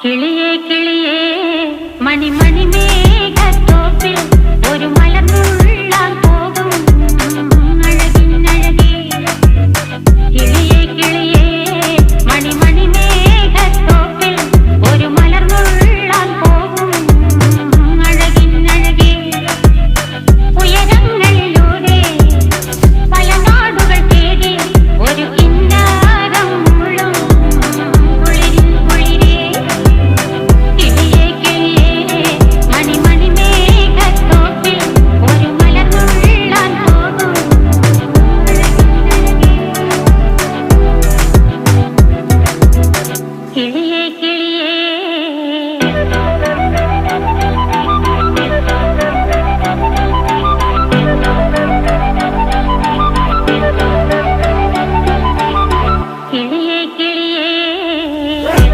കിളിയേ കിളിയേ മണിമണി മേഘത്തോപ്പിൽ ഒരു മലർന്നുള്ളാൻ പോകും അഴകിനഴകേ. കിളിയേ കിളിയേ മണിമണി മേഘത്തോപ്പിൽ ഒരു മലർന്നുള്ളാൻ പോകും അഴകിനഴകേ. ഉയരങ്ങളിലൂടെ പല നാടുകൾ തേടി ഒരു കിന്നാരം മുഴും കുളിരിൻ കുളിരേ. കിളിയേ കിളിയേ മണിമണി മേഘത്തോപ്പിൽ ഒരു മലർന്നുള്ളാൻ പോകും അഴകിനഴകേ. കിളിയേ കിളിയേ